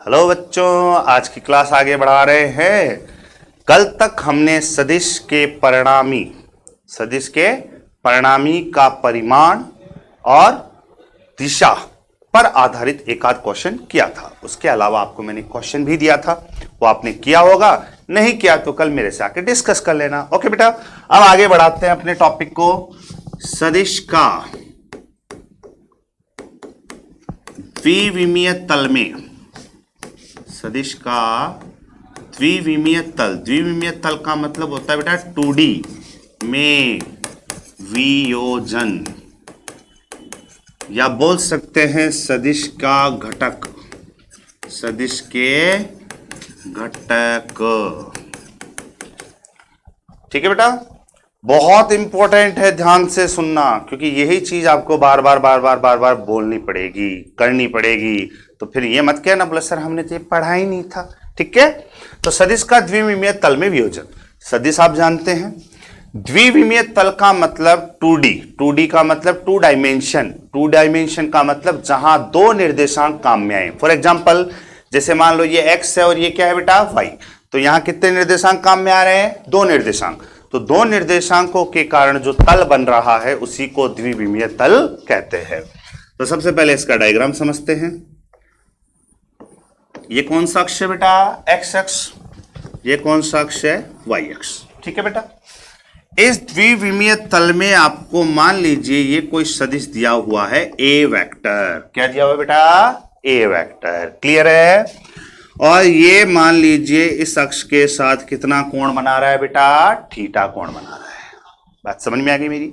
Hello बच्चों, आज की क्लास आगे बढ़ा रहे हैं। कल तक हमने सदिश के परिणामी का परिमाण और दिशा पर आधारित एक आध क्वेश्चन किया था। उसके अलावा आपको मैंने क्वेश्चन भी दिया था, वो आपने किया होगा, नहीं किया तो कल मेरे से आके डिस्कस कर लेना। ओके बेटा, अब आगे बढ़ाते हैं अपने टॉपिक को। सदिश का द्विविमीय तल में, सदिश का द्विविमीय तल का मतलब होता है बेटा 2D में वियोजन, या बोल सकते हैं सदिश का घटक, सदिश के घटक। ठीक है बेटा, बहुत इंपॉर्टेंट है, ध्यान से सुनना, क्योंकि यही चीज आपको बार बार बोलनी पड़ेगी, करनी पड़ेगी। तो फिर ये मत कहना बोला सर हमने तो ये पढ़ा ही नहीं था। ठीक है, तो सदिश का द्विविमीय तल में वियोजन। सदिश आप जानते हैं, द्विविमीय तल का मतलब 2D का मतलब 2 डायमेंशन का मतलब जहां 2 निर्देशांक काम में आए। फॉर एग्जांपल, जैसे मान लो ये x है और ये क्या है बेटा y, तो यहां कितने निर्देशांक काम में आ रहे हैं? 2 निर्देशांक। तो 2 निर्देशांकों के कारण जो तल बन रहा है उसी को द्विविमीय तल कहते हैं। तो सबसे पहले इसका डायग्राम समझते हैं। ये कौन सा अक्ष है बेटा? x अक्ष। ये कौन सा अक्ष है? y अक्ष। ठीक है बेटा, इस द्विविमीय तल में आपको मान लीजिए ये कोई सदिश दिया हुआ है a वेक्टर। क्या दिया हुआ है बेटा? a vector. क्लियर है? और ये मान लीजिए इस अक्ष के साथ कितना कोण बना रहा है बेटा? थीटा कोण बना रहा है। बात समझ में आ गई मेरी?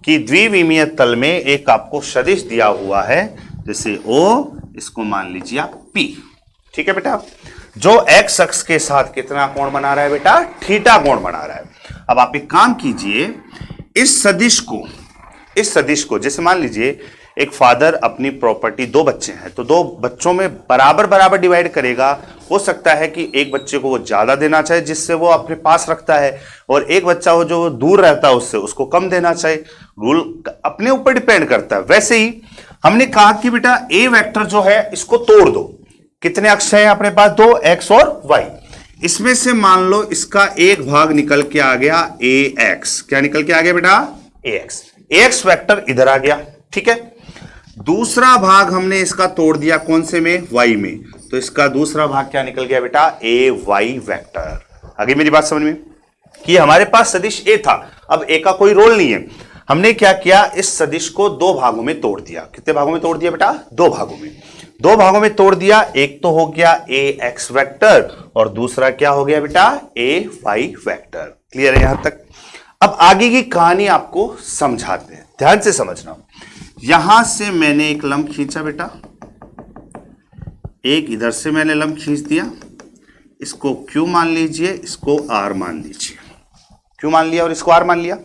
कि द्विविमीय तल में एक आपको सदिश दिया हुआ है, जैसे O, इसको मान लीजिए आप P। ठीक है बेटा, जो x अक्ष के साथ कितना कोण बना रहा है बेटा? थीटा कोण बना रहा है। अब आप एक काम कीजिए, इस सदिश को जैसे मान लीजिए एक फादर अपनी प्रॉपर्टी, 2 बच्चे हैं, तो 2 बच्चों में बराबर डिवाइड करेगा। हो सकता है कि एक बच्चे को वो ज्यादा देना चाहे जिससे वो अपने पास रखता है, और एक बच्चा हो जो दूर रहता है उससे, उसको कम देना चाहे। रूल अपने ऊपर डिपेंड करता है। वैसे ही हमने कहा कि बेटा ए वेक्टर जो है इसको तोड़ दो। कितने अक्ष हैं अपने पास? 2, x और y। इसमें से मान लो इसका एक भाग निकल के आ गया ax। क्या निकल के आ गया बेटा? ax वेक्टर इधर आ गया। ठीक है, दूसरा भाग हमने इसका तोड़ दिया कौन से में? y में। तो इसका दूसरा भाग क्या निकल गया बेटा? ay vector. आगे मेरी बात समझ में? कि हमारे पास सदिश a था, अब a का कोई रोल नहीं है। हमने क्या किया, इस सदिश को 2 भागों में तोड़ दिया। कितने भागों में तोड़ दिया बेटा? 2 भागों में। 2 भागों में तोड़ दिया। एक तो हो गया ax वेक्टर और दूसरा क्या हो गया बेटा? ay vector. क्लियर है यहां तक? अब आगे की कहानी आपको समझाते हैं, ध्यान से समझना। यहां से मैंने एक लंब खींचा बेटा, एक इधर से मैंने लंब खींच दिया। इसको q मान लीजिए, इसको r मान लीजिए। q मान लिया और इसको r मान लिया।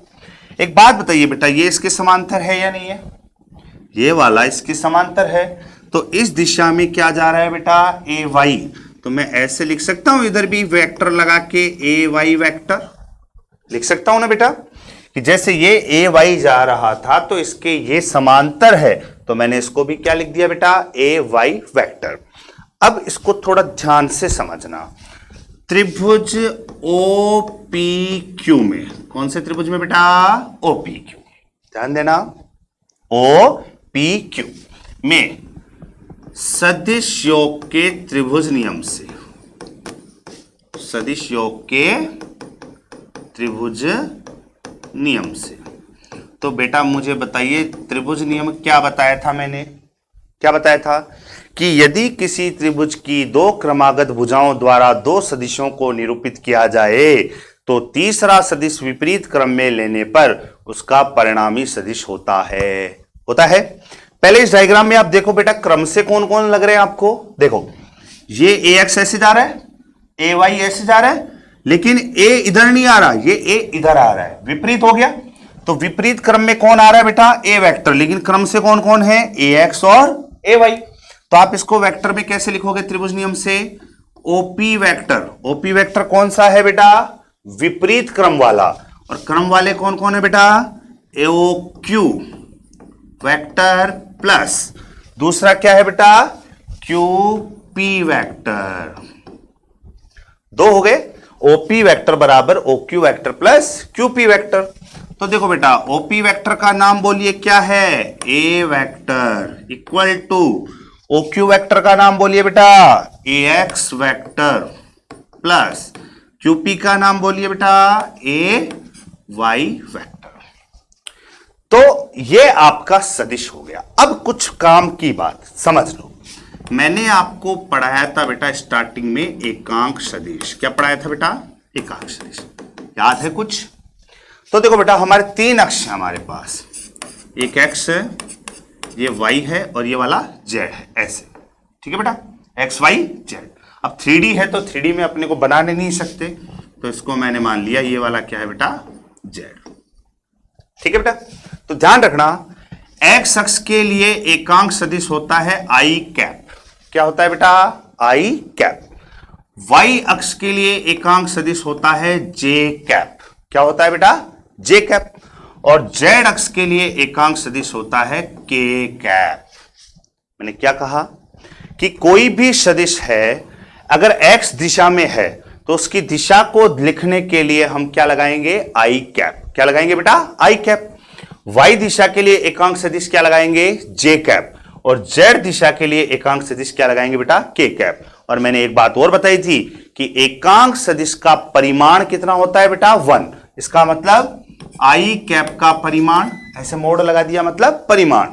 एक बात बताइए बेटा, ये इसके समांतर है या नहीं है? ये वाला इसके समांतर है, तो इस दिशा में क्या जा रहा है बेटा? ay। तो मैं ऐसे लिख सकता हूं, इधर भी वेक्टर लगा के ay वेक्टर लिख सकता हूं ना बेटा, कि जैसे ये ay जा रहा था तो इसके ये समांतर है, तो मैंने इसको भी क्या लिख दिया बेटा? ay vector. अब इसको थोड़ा ध्यान से समझना। त्रिभुज OPQ में, कौन से त्रिभुज में बेटा? OPQ। ध्यान देना, OPQ में सदिश योग के त्रिभुज नियम से, सदिश योग के त्रिभुज नियम से, तो बेटा मुझे बताइए त्रिभुज नियम क्या बताया था मैंने? क्या बताया था? कि यदि किसी त्रिभुज की 2 क्रमागत भुजाओं द्वारा 2 सदिशों को निरूपित किया जाए तो तीसरा सदिश विपरीत क्रम में लेने पर उसका परिणामी सदिश होता है। पहले इस डायग्राम में आप देखो बेटा, क्रम से कौन कौन लग रहे हैं आपको? देखो, ये ax ऐसे जा रहा है, ay ऐसे जा रहा है, लेकिन a इधर नहीं आ रहा, ये a इधर आ रहा है, विपरीत हो गया। तो विपरीत क्रम में कौन आ रहा है बेटा? a वेक्टर, लेकिन क्रम से कौन कौन है? ax और ay। तो आप इसको वेक्टर में कैसे लिखोगे त्रिभुज नियम से? OP वेक्टर कौन सा है बेटा? विपरीत क्रम वाला। और क्रम वाले कौन कौन है बेटा? OQ वेक्टर प्लस दूसरा क्या है बेटा? Q पी वेक्टर, दो हो गए, ओपी वेक्टर बराबर OQ vector plus QP vector. तो देखो बेटा, ओपी वेक्टर का नाम बोलिए क्या है, A vector equal to OQ vector का नाम बोलिए बेटा A X vector plus QP का नाम बोलिए बेटा ए वाई वेक्टर। तो ये आपका सदिश हो गया। अब कुछ काम की बात समझ लो, मैंने आपको पढ़ाया था बेटा स्टार्टिंग में एकांक सदिश। क्या पढ़ाया था बेटा, एकांक सदिश, याद है कुछ? तो देखो बेटा, हमारे तीन अक्ष हैं हमारे पास, एक एक्स है, ये वाई है और ये वाला जेड है, ऐसे, ठीक है बेटा, एक्स वाई जेड। अब 3D है तो 3D में अपने को बनाने नहीं सकते, तो इसको मैंने मान लिया ये वाला क्या है बेटा, जेड, ठीक है बेटा। तो ध्यान रखना, एक्स अक्ष के लिए एकांक सदिश होता है आई कैप। क्या होता है बेटा, आई कैप। वाई अक्ष के लिए एकांक सदिश होता है जे कैप। क्या होता है बेटा, जे कैप। और जेड अक्ष के लिए एकांक सदिश होता है के कैप। मैंने क्या कहा कि कोई भी सदिश है अगर एक्स दिशा में है तो उसकी दिशा को लिखने के लिए हम क्या लगाएंगे, आई कैप। क्या लगाएंगे बेटा, आई कैप। वाई दिशा के लिए एकांक सदिश क्या लगाएंगे, जे कैप। और जेड दिशा के लिए एकांक सदिश क्या लगाएंगे बेटा, के कैप। और मैंने एक बात और बताई थी कि एकांक सदिश का परिमाण कितना होता है बेटा, 1। इसका मतलब आई कैप का परिमाण, ऐसे मोड़ लगा दिया मतलब परिमाण,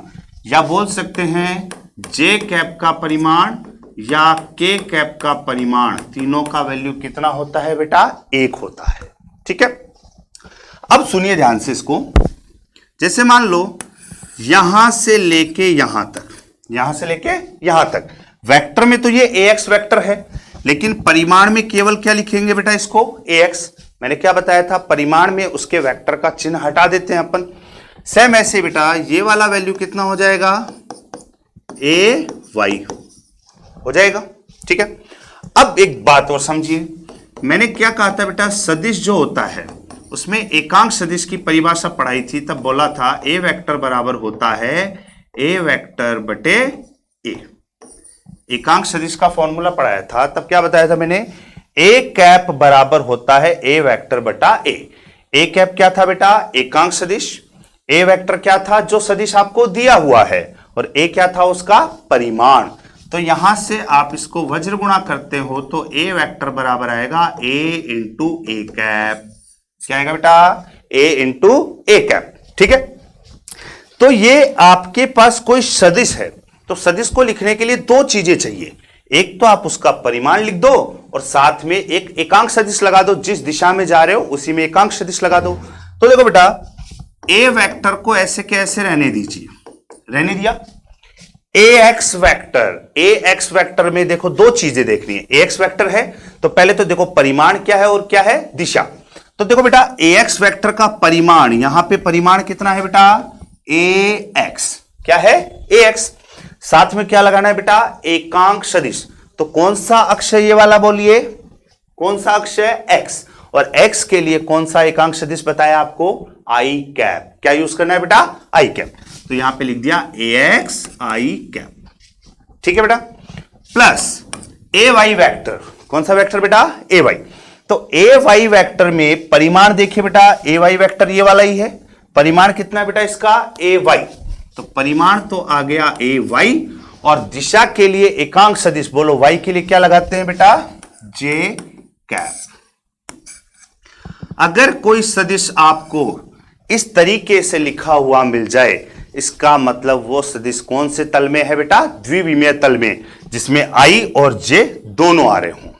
या बोल सकते हैं जे कैप का परिमाण या के कैप का परिमाण, तीनों का वैल्यू कितना होता है बेटा, 1 होता है, ठीक है। अब सुनिए ध्यान से इसको, जैसे मान लो यहां से लेके यहां तक, यहां से लेके यहां तक, वेक्टर में तो ये ax वेक्टर है, लेकिन परिमाण में केवल क्या लिखेंगे बेटा इसको, ax। मैंने क्या बताया था, परिमाण में उसके वेक्टर का चिन्ह हटा देते हैं अपन। सेम ऐसे बेटा ये वाला वैल्यू कितना हो जाएगा, ए वाई हो जाएगा, ठीक है। अब एक बात और समझिए, मैंने क्या कहा था बेटा, सदिश जो होता है उसमें एकांक सदिश की परिभाषा पढ़ाई थी, तब बोला था ए वेक्टर बराबर होता है ए वेक्टर बटे ए। एकांक सदिश का फॉर्मूला पढ़ाया था, तब क्या बताया था मैंने, ए कैप बराबर होता है ए वेक्टर बटा ए। ए कैप क्या था बेटा, एकांक सदिश। ए वेक्टर क्या था, जो सदिश आपको दिया हुआ है, और ए क्या था, उसका परिमाण। तो यहां से आप इसको वज्र गुणा करते हो तो ए वेक्टर बराबर आएगा ए इंटू ए कैप। क्या आएगा बेटा, ए इंटू ए कैप, ठीक है। तो ये आपके पास कोई सदिश है, तो सदिश को लिखने के लिए दो चीजें चाहिए, एक तो आप उसका परिमाण लिख दो और साथ में एक एकांक सदिश लगा दो, जिस दिशा में जा रहे हो उसी में एकांक सदिश लगा दो। तो देखो बेटा, ए वेक्टर को ऐसे के ऐसे रहने दीजिए, रहने दिया। ए एक्स वेक्टर में देखो दो चीजें देखनी है, ए एक्स वेक्टर है तो पहले तो देखो परिमाण क्या है और क्या है, दिशा। तो देखो बेटा, ए एक्स वेक्टर का परिमाण, यहां पे परिमाण कितना है बेटा, ए एक्स। क्या है, ए एक्स। साथ में क्या लगाना है बेटा, एकांक सदिश। तो कौन सा अक्ष है ये वाला, बोलिए कौन सा अक्ष है, एक्स। और एक्स के लिए कौन सा एकांक सदिश बताया आपको, आई कैप। क्या यूज करना है बेटा, आई कैप। तो यहां पे लिख दिया ए एक्स आई कैप, ठीक है बेटा। प्लस ए वाई वेक्टर, कौन सा वेक्टर बेटा, ए वाई। तो ए वाई वेक्टर में परिमाण देखिए बेटा, ए वाई वेक्टर ये वाला ही है, परिमाण कितना है बेटा इसका, ए वाई। तो परिमाण तो आ गया ए वाई, और दिशा के लिए एकांक सदिश, बोलो वाई के लिए क्या लगाते हैं बेटा, जे कैप। अगर कोई सदिश आपको इस तरीके से लिखा हुआ मिल जाए, इसका मतलब वो सदिश कौन से तल में है बेटा, द्विविमीय तल में, जिसमें आई और जे दोनों आ रहे हों।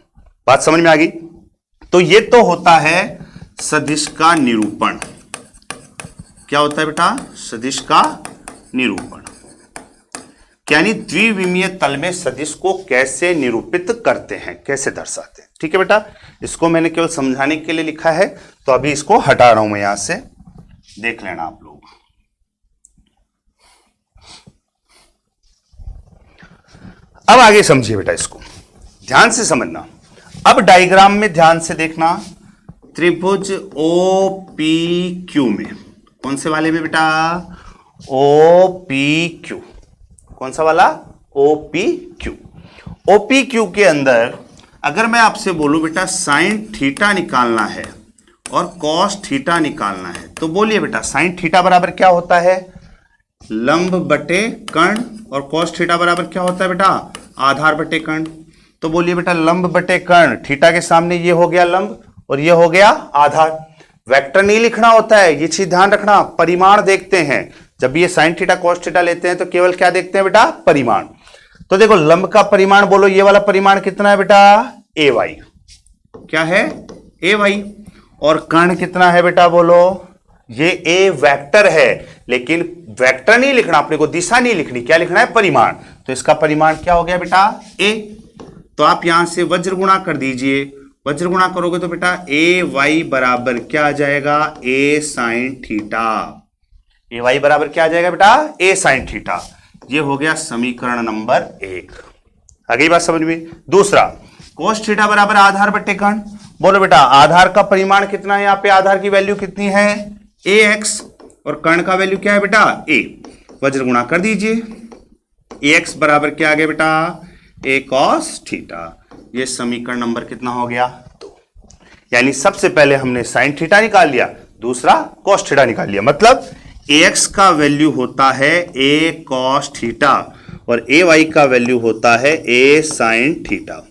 बात समझ में आ गई। तो ये तो होता है सदिश का निरूपण। क्या होता है बेटा, सदिश का निरूपण, यानी द्विविमीय तल में सदिश को कैसे निरूपित करते हैं, कैसे दर्शाते हैं, ठीक है बेटा। इसको मैंने केवल समझाने के लिए लिखा है, तो अभी इसको हटा रहा हूं मैं, यहां से देख लेना आप लोग। अब आगे समझिए बेटा, इसको ध्यान से समझना। अब डायग्राम में ध्यान से देखना, त्रिभुज ओ पी क्यू में, कौन से वाले में बेटा, ओ पी क्यू। कौन सा वाला, O P Q. OP Q के अंदर अगर मैं आपसे बोलूं बेटा साइन थीटा निकालना है और कॉस थीटा निकालना है, तो बोलिए बेटा साइन थीटा बराबर क्या होता है? लंब बटे कर्ण, और कॉस थीटा बराबर क्या होता है बेटा? आधार बटे कर्ण। तो बोलिए बेटा लंब बटे कर्ण, थीटा के सामने ये हो गया लंब और ये हो गया आधार। वेक्टर नहीं लिखना होता है, ये चीज ध्यान रखना, परिमाण देखते हैं। जब ये साइन थीटा कॉस थीटा लेते हैं तो केवल क्या देखते हैं बेटा? परिमाण। तो देखो लंब का परिमाण बोलो, ये वाला परिमाण कितना है बेटा? ए वाई। क्या है? ए वाई। और कर्ण कितना है बेटा? बोलो, ये ए वेक्टर है, लेकिन वेक्टर नहीं लिखना अपने को, दिशा नहीं लिखनी, क्या लिखना है? परिमाण। तो इसका परिमाण क्या हो गया बेटा? ए। तो आप यहां से वज्र गुणा कर दीजिए, वज्र गुणा करोगे तो बेटा ए वाई बराबर क्या आ जाएगा? ए साइन थीटा। ए वाई बराबर क्या आ जाएगा बेटा? A sine theta. ये हो गया समीकरण नंबर 1। आ गई बात समझ में? दूसरा, कोस थीटा बराबर आधार बटे कर्ण। बोलो बेटा आधार का परिमाण कितना है? यहां पे आधार की वैल्यू कितनी है? ए एक्स, और कर्ण का वैल्यू क्या है बेटा? ए। वज्र गुणा कर दीजिए, ए एक्स बराबर क्या आ गया बेटा? ए कॉस थीटा। ये समीकरण नंबर कितना हो गया? 2। यानी सबसे पहले हमने साइन थीटा निकाल लिया, दूसरा कॉस थीटा निकाल लिया। मतलब ए एक्स का वैल्यू होता है ए कॉस थीटा और ए वाई का वैल्यू होता है ए साइन थीटा।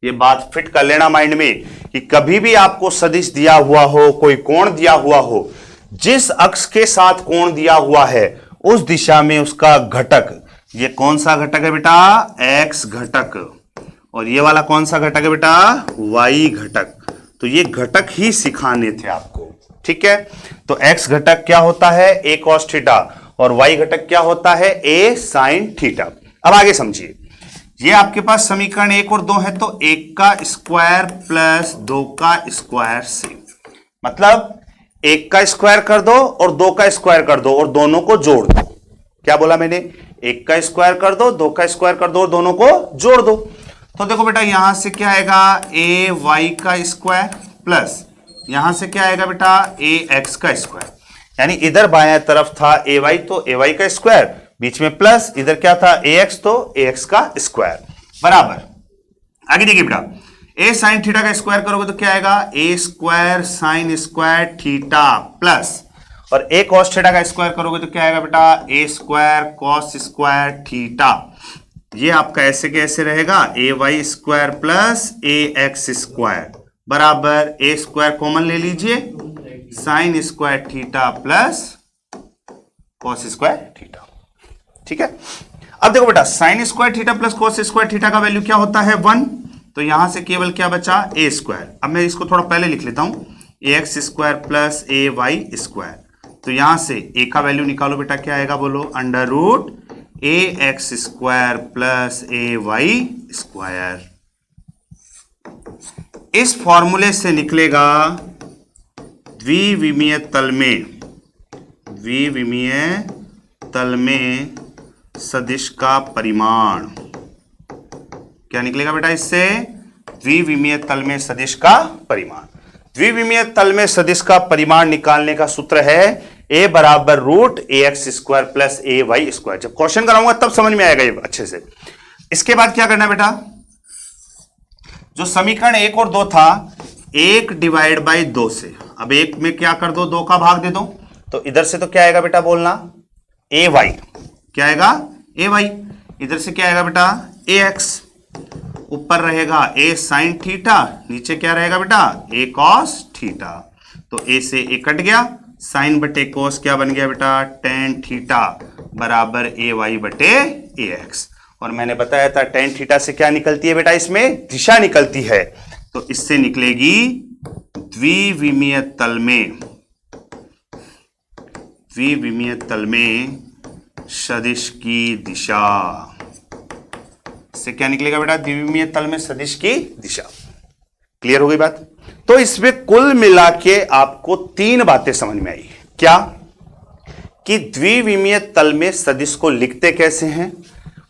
ये बात फिट कर लेना माइंड में कि कभी भी आपको सदिश दिया हुआ हो, कोई कोण दिया हुआ हो, जिस अक्ष के साथ कोण दिया हुआ है उस दिशा में उसका घटक, ये कौन सा घटक है बेटा? एक्स घटक। और ये वाला कौन सा घटक है बेटा? वाई घटक। तो ये घटक ही सिखाने थे आपको, ठीक है? तो एक्स घटक क्या होता है? ए कॉस थीटा, और वाई घटक क्या होता है? ए साइन थीटा। अब आगे समझिए, ये आपके पास समीकरण 1 और 2 है, तो 1 का स्क्वायर प्लस 2 का स्क्वायर से, मतलब 1 का स्क्वायर कर दो और 2 का स्क्वायर कर दो और दोनों को जोड़ दो। क्या बोला मैंने? 1 का स्क्वायर कर दो, 2 का स्क्वायर कर दो और दोनों को जोड़ दो। तो देखो बेटा यहां से क्या आएगा? ए वाई का स्क्वायर प्लस यहां से क्या आएगा बेटा? ए एक्स का स्क्वायर। यानी इधर बाएं तरफ था ए वाई, तो ए वाई का स्क्वायर, बीच में प्लस, इधर क्या था? ए एक्स, तो ए एक्स का स्क्वायर बराबर। आगे देखिए बेटा, ए साइन थीटा का स्क्वायर करोगे तो क्या आएगा? A square sine square theta plus, और ए कॉस थीटा का स्क्वायर करोगे तो क्या आएगा बेटा? A square cos square theta. ये आपका ऐसे कैसे रहेगा? A Y square plus A X square बराबर ए स्क्वायर कॉमन ले लीजिए, sine square theta plus cos square theta. ठीक है? अब देखो बेटा sine square theta plus cos square theta का वैल्यू क्या होता है? 1। तो यहां से केवल क्या बचा? ए स्क्वायर। अब मैं इसको थोड़ा पहले लिख लेता हूं, ए एक्स स्क्वायर प्लस ए वाई स्क्वायर। तो यहां से ए का वैल्यू निकालो बेटा, क्या आएगा बोलो? अंडर रूट ए एक्स स्क्वायर प्लस ए वाई स्क्वायर। इस फॉर्मूले से निकलेगा द्विविमीय तल में सदिश का परिमाण। क्या निकलेगा बेटा इससे? द्विविमीय तल में सदिश का परिमाण। द्विविमीय तल में सदिश का परिमाण निकालने का सूत्र है ए बराबर रूट ए एक्स स्क्वायर प्लस ए वाई स्क्वायर। जब क्वेश्चन कराऊंगा तब समझ में आएगा ये अच्छे से। इसके बाद क्या करना है बेटा? जो समीकरण 1 और 2 था, 1 डिवाइड बाई 2 से, अब 1 में क्या कर दो? 2 का भाग दे दो। तो इधर से तो क्या आएगा बेटा? बोलना ए वाई। क्या आएगा? ए वाई। इधर से क्या आएगा बेटा? A x. ऊपर रहेगा ए साइन थीटा, नीचे क्या रहेगा बेटा? ए कॉस थीटा। तो ए से ए कट गया, साइन बटे कोस क्या बन गया बेटा? टेन थीटा बराबर ए वाई बटे ए एक्स। और मैंने बताया था टेन थीटा से क्या निकलती है बेटा? इसमें दिशा निकलती है। तो इससे निकलेगी द्विविमीय तल में सदिश की दिशा। इससे क्या निकलेगा बेटा? द्विविमीय तल में सदिश की दिशा। क्लियर हो गई बात? तो इसमें कुल मिला के आपको 3 बातें समझ में आई। क्या? कि द्विविमीय तल में सदिश को लिखते कैसे हैं?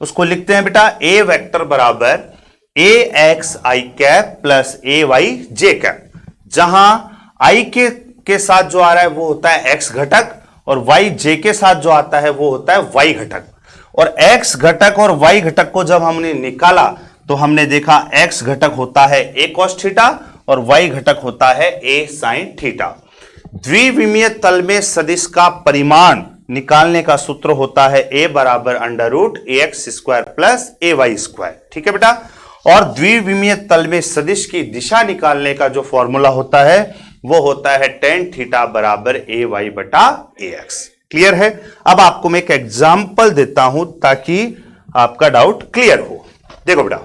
उसको लिखते हैं बेटा ए वेक्टर बराबर ए एक्स आई कैप प्लस ए वाई जे कैप, जहां आई के साथ जो आ रहा है वो होता है एक्स घटक और वाई जे के साथ जो आता है वो होता है वाई घटक। और एक्स घटक और वाई घटक को जब हमने निकाला तो हमने देखा x घटक होता है a cos थीटा और y घटक होता है a sin थीटा। द्विविमीय तल में सदिश का परिमाण निकालने का सूत्र होता है a बराबर under root ax square plus ay square. ठीक है बेटा। और द्विविमीय तल में सदिश की दिशा निकालने का जो फॉर्मूला होता है वो होता है tan थीटा बराबर ay बटा ax। क्लियर है। अब आपको मैं एक एग्जांपल देता हूं ताकि आपका डाउट क्लियर हो। देखो बेटा,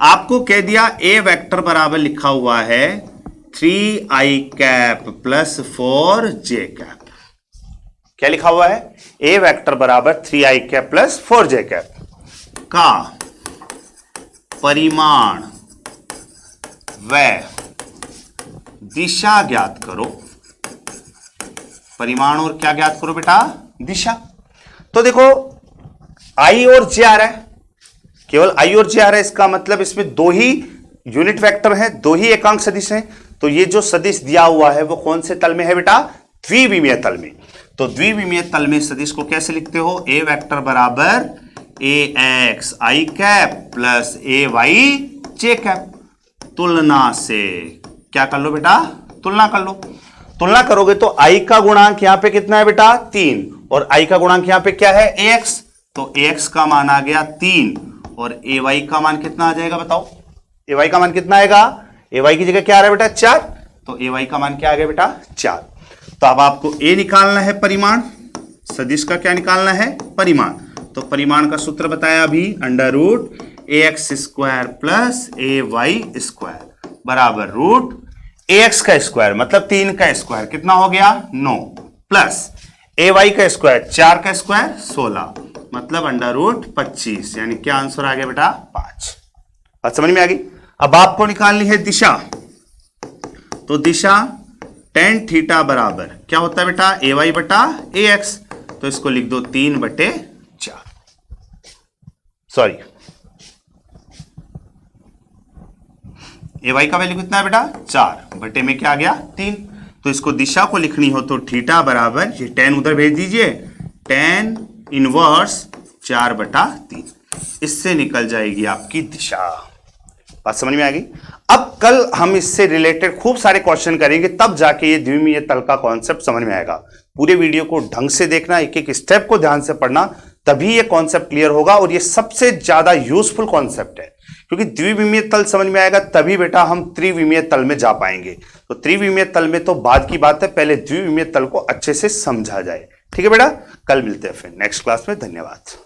आपको कह दिया a वेक्टर बराबर लिखा हुआ है 3i cap plus 4j cap. क्या लिखा हुआ है? a वेक्टर बराबर 3i cap plus 4j cap का परिमाण व दिशा ज्ञात करो। परिमाण और क्या ज्ञात करो बेटा? दिशा। तो देखो i और j आ रहा है, केवल i और j आ रहा है, इसका मतलब इसमें दो ही यूनिट वेक्टर हैं, दो ही एकांक सदिश हैं। तो ये जो सदिश दिया हुआ है वो कौन से तल में है बेटा? द्विविमीय तल में। तो द्विविमीय तल में सदिश को कैसे लिखते हो? a वेक्टर बराबर ax i cap plus ay j cap. तुलना से क्या कर लो बेटा? तुलना कर लो। तुलना करोगे तो i का गुणांक यहां पे कितना है बेटा? 3 और i का गुणांक यहां पे क्या है? ax। तो ax का मान आ गया 3 और ay का मान कितना आ जाएगा बताओ? ay का मान कितना आएगा? ay की जगह क्या आ रहा है बेटा? 4। तो ay का मान क्या आ गया बेटा? 4। तो अब आपको a निकालना है परिमाण, सदिश का क्या निकालना है? परिमाण। तो परिमाण का सूत्र बताया अभी, under root ax square plus ay square बराबर रूट ax का स्क्वायर मतलब 3 का स्क्वायर कितना हो गया? 9 प्लस ay का स्क्वायर 4 का स्क्वायर 16 मतलब अंडर रूट 25। यानी क्या आंसर आ गया बेटा? 5। बात समझ में आ गई। अब आपको निकालनी है दिशा। तो दिशा tan थीटा बराबर क्या होता है बेटा? ay बटा ax। तो इसको लिख दो 3 बटे 4। सॉरी, ay का वैल्यू कितना है बेटा? 4 बटे में क्या आ गया? 3। तो इसको दिशा को लिखनी हो तो थीटा बराबर, ये tan उधर भेज दीजिए, tan इनवर्स 4 बटा 3। इससे निकल जाएगी आपकी दिशा। बात समझ में आ गई। अब कल हम इससे रिलेटेड खूब सारे क्वेश्चन करेंगे, तब जाके ये द्विविमीय तल का कॉन्सेप्ट समझ में आएगा। पूरे वीडियो को ढंग से देखना, एक एक स्टेप को ध्यान से पढ़ना, तभी ये कॉन्सेप्ट क्लियर होगा। और ये सबसे ज्यादा यूजफुल कॉन्सेप्ट है, क्योंकि द्विविमीय तल समझ में आएगा तभी बेटा हम त्रिविमीय तल में जा पाएंगे। तो त्रिविमीय तल में तो बाद की बात है, पहले द्विविमीय तल को अच्छे से समझा जाए। ठीक है बेटा, कल मिलते हैं फिर नेक्स्ट क्लास में। धन्यवाद।